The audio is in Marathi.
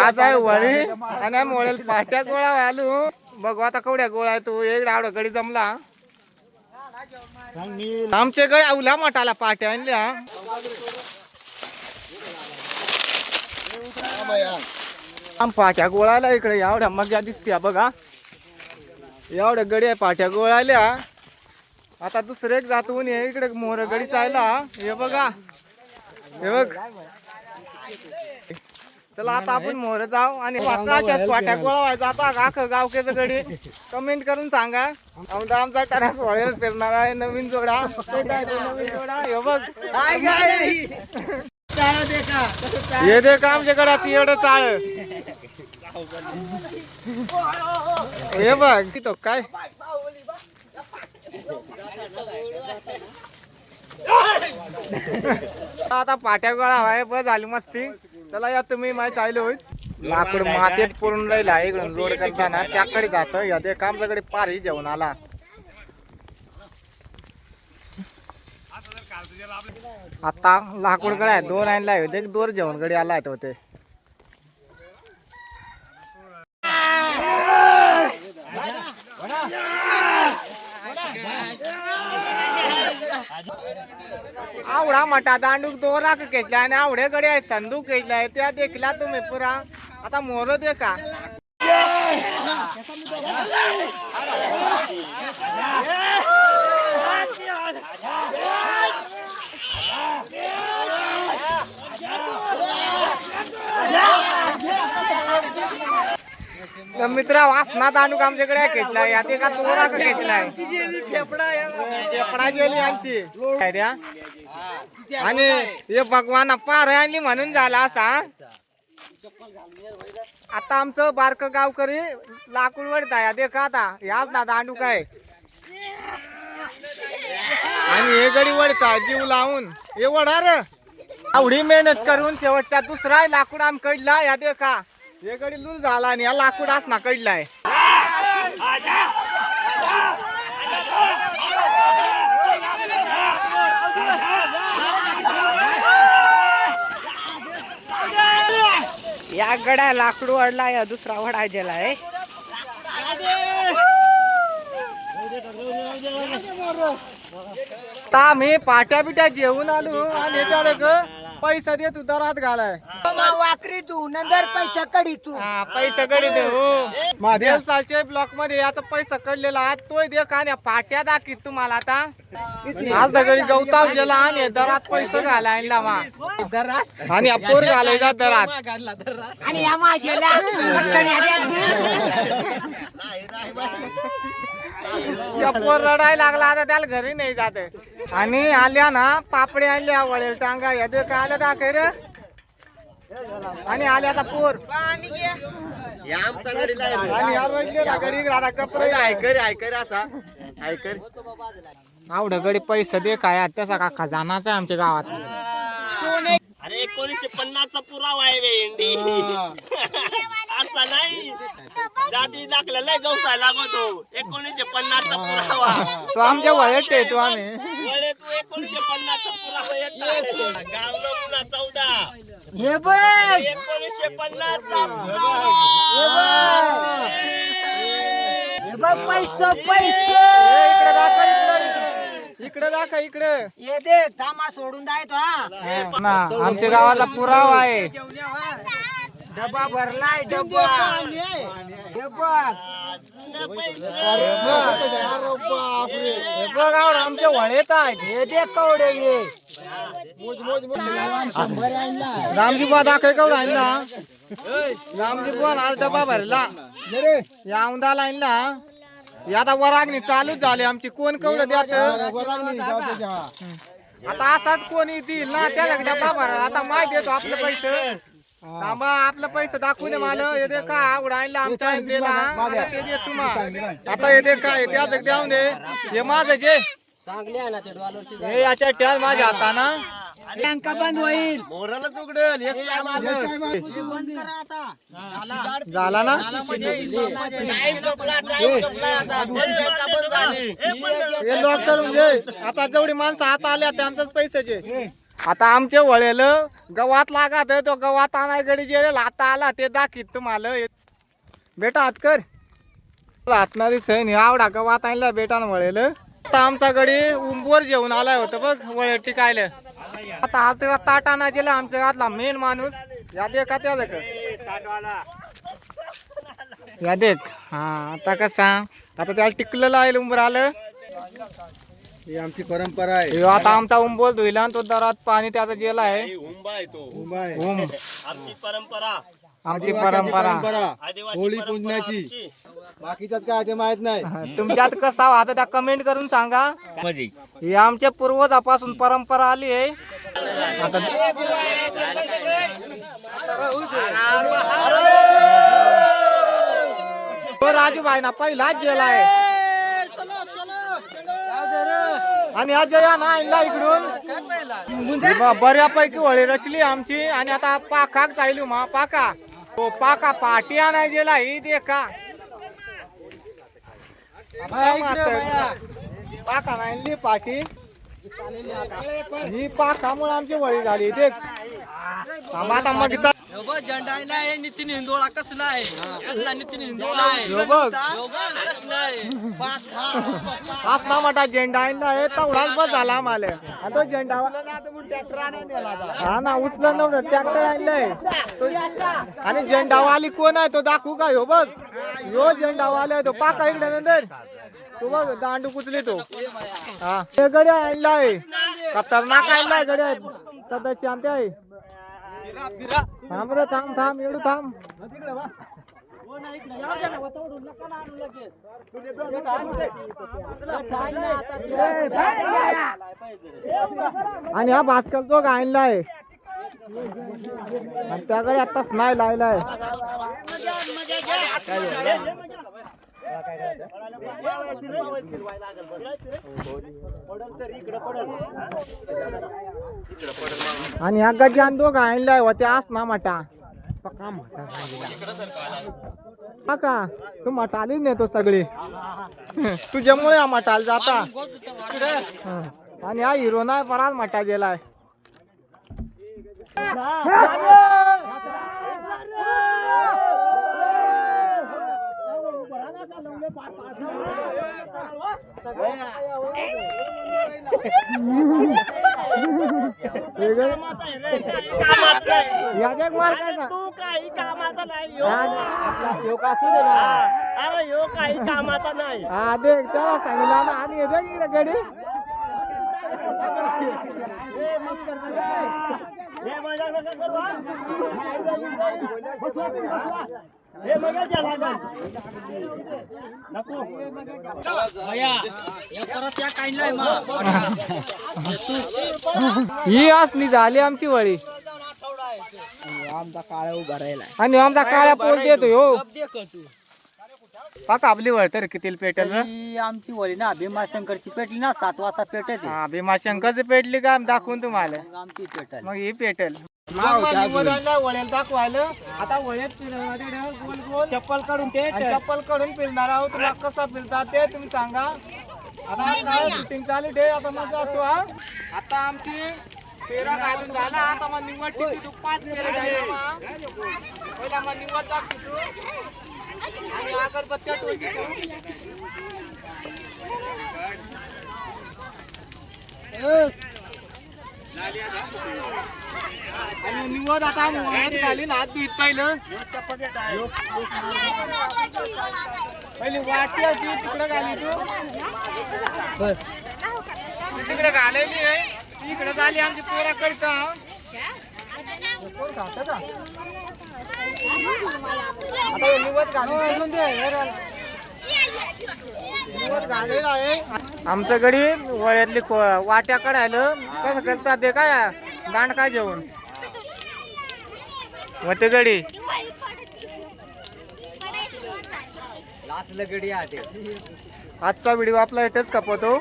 आज आहे वळी आणि मोळेल पाट्या गोळा आलो बघू आता कवड्या गोळा आहे तू एक आवडा गडी जमला आमचे गळे आवला मोठाला पाट्या आणल्या आम पाट्या गोळाला इकडे एवढ्या मजा दिसते बघा एवढ्या गडी आहे पाट्या गोळाल्या आता दुसरे एक जातून इकडे मोर गडी चायला हे बघा हे बघ चला आता आपण मोर जाऊ आणि पाट्या गोळा व्हायचा आता अख्खं गावकेचं गडी कमेंट करून सांगा आमचा टरास वळेल फिरणार आहे नवीन जोडा नवीन जोडा हे बघ हे दे का आमच्या गडाची एवढं चाळ हे बघ तिथं काय आता पाट्या गोळा व्हाय बस झाली मस्ती चला या तुम्ही माहिती चालू होईल लाकूड मातीत पडून राहिला इकडून रोड करताना त्याकडे जात या ते आमच्याकडे पारही जेवण आला आता लाकूड कडे दोन आणला होते दोन जेवण कडे आला होते आवडा मटा दांडूक दोरा केसला आणि आवडे गडे आहे संदूक केसलाय त्या देखला तुम्ही पुरा आता मोर दे का मित्रा वासना दांडूक आमच्याकडे केसलाय या ते का दोरा का केसलाय फेफडा गेली आमची आणि हे भगवान पार आणली म्हणून झाला असा आता आमचं बारक गावकरी लाकूड वडताय देखा आता याच ना दांडू काय आणि हे गडी वडताय जीव लावून हे वडार आवडी मेहनत करून शेवटचा दुसरा लाकूड आम कडला या देखा हे गडी लूल झाला आणि या लाकूड असना कडलाय या गड्या लाकूड वडला या दुसरा वडा गेलाय आम्ही पाट्या बिट्या जेवून आलो आणि पैसा दे तू दरात घालाय वाकरी तू नंतर पैसा कडी तू पैसा कडी दे महादेव सालचे ब्लॉक मध्ये याचा पैसा कडलेला आहे तोय दे का पाट्या दाखीत तुम्हाला आता आज दगडी गवताव गेला आणि दरात पैसा घालायला मा दरात आणि पोर घालायचा दरात आणि या माझ्याला पोर रडायला लागला आता त्याला घरी नाही जात आणि आल्या ना पापडी आणल्या वळेल टांगा या दे का आल्या दाखय रे आणि आल्या आता पोर आवड गडी पैसा दे काय तसा का खजानाच आहे आमच्या गावात अरे 1950चा पुरावा आहे भेंडी असा नाही जाती दाखला लय गवसाय लागतो 1950चा पुरावा तो आमच्या वळेत येतो आम्ही वळे तू 1950चा पुरावा येत गाव नमुना 14 हे बघ 1950चा पुरावा हे बघ पैसा पैसा इकडे दाखव इकडे ये दे थांबा सोडून जाय तो ना आमच्या गावाला पुरावा आहे डबा भरलाय डबा हे बघ बघ आवड आमच्या वळेत आहेत हे दे कवडे ये रामजी बुवा दाखव केवढा आणला रामजी बुवा आज डबा भरला या उंदाला आणला आता वरागणी चालूच झाली आमची कोण केवढं द्यात आता असाच कोणी देईल ना त्याला डबा भरा आता माहिती देतो आपले पैसे थांबा आपलं पैसे दाखवून दे मला हे दे का आवड आणला आमच्या दिला ते दे तुम्हाला आता हे दे काय त्याच देऊन दे हे माझं जे चांगले आहे ना ते डॉलरची हे याच्या ट्याल माझ्या हाताना बँका बंद होईल मोराला तुकडल एक टाइम आलं बंद करा आता झाला ना टाइम कपला आता बंद झाली हे लॉक करून घे आता जेवढी माणसं आता आल्या त्यांचंच पैशाचे आता आमचे वळेल गवात लागत तो गवात आणाय गडी गेलेला आता आला ते दाखीत तुम्हाला बेटा हात कर हातना दिसन आवडा गवात आणला बेटा वळेल आता आमचा गडी उंबवर जेवून आलाय होतं बघ वळेल टिकायला आता आज त्याला ताट आणा गेला आमच्या घातला मेन माणूस या दे का त्या या देख हा आता कसा आता त्याला टिकलेलं आहे उंबर आलं ही आमची परंपरा आहे. ह्यो आता आमचा उंबोल धुईला आणि तो दरात पाणी त्याचा जेला आहे उंबा आहे तो उंब आमची परंपरा आमची परंपरा आदिवासी होळी परंपरा पूजण्याची. आमची. बाकीच्यात काय ते माहित नाही. तुमच्यात कसं आता त्या कमेंट करून सांगा ही आमच्या पूर्वजापासून परंपरा आली आहे आता तो राजूभाई ना पहिलाच जेला आहे आणि आज जया ना आणला इकडून बऱ्यापैकी वळी रचली आमची आणि आता पाकाक चालू मा पाका तो पाका पाटी आणाय गेला ही दे का पाका आणली पाटी ही पाकामुळे आमची वळी झाली देख आता मग नितीन हिंदोळा कसला आहे कसला नितीन हिंदोळा ह्यो बघ असला मोठा झेंडा आणला आहे तेवढाच बस झाला आम्हाला आणि तो झेंडा हा ना उचलं नव्हतं ट्रॅक्टर आणलंय आणि झेंडावाली कोण आहे तो दाखवू का ह्यो बघ ह्यो झेंडावाला आहे तो पाका इकडे नंतर तो बघ दांडू कुचले तो हा ते गड्या आणलाय खतरनाक आणलाय गड्या सदस्य आणते आहे थांब रे थांब थांब एवढं थांब आणि हा भास्कर तो आणलाय आणि त्याकडे आताच नाही लायलाय आणि ह्या गजान दोघ आणलाय होते आस ना मटा का तू मटालीच नेतो सगळे तुझ्यामुळे हा मटाल जाता आणि हा हिरो नाही बराच मटा गेलाय तू काही कामाचा नाही अरे ह्यो काही कामाचा नाही हा देख त्याला सांगितलं ना आणि इकडे गडी ही असली झाली आमची वळी आमचा काळा उभा राहिला. आणि आमचा काळ्या पोर देतो हो पाका आपली वळ तर किती पेटेल आमची वळी ना भीमाशंकरची पेटली ना 7 वाजता पेटत हा भीमाशंकरची पेटली का दाखवून तुम्हाला आमची पेटल मग ही पेटेल वळेल दाखवायला आता वळेत गोल गोल चप्पल काढून चप्पल काढून फिरणार आहोत तुला कसा फिरतात ते तुम्ही सांगा आता काय शूटिंग चालू दे आता मग जातो हा आता आमची फेरा घालून झाला आता मग निवड टिकी तू 5 फेरे घालला पहिला मग निवड दाखव तू आणि अगरबत्त्या टोची आणि निवड आता मुळात घालीन हात धुत पहिलं पहिली वाटी होती तिकडे घाली तू तिकडे घालायली आहे इकडे झाली आमची पोरा कडचा आता निवड घालेला आहे आमच्या गडी वळ्यातली वाट्या काढायला कसं करतात ते काय दांड काय जेवण होते गडी आजचा व्हिडिओ आपला इथेच कापवतो.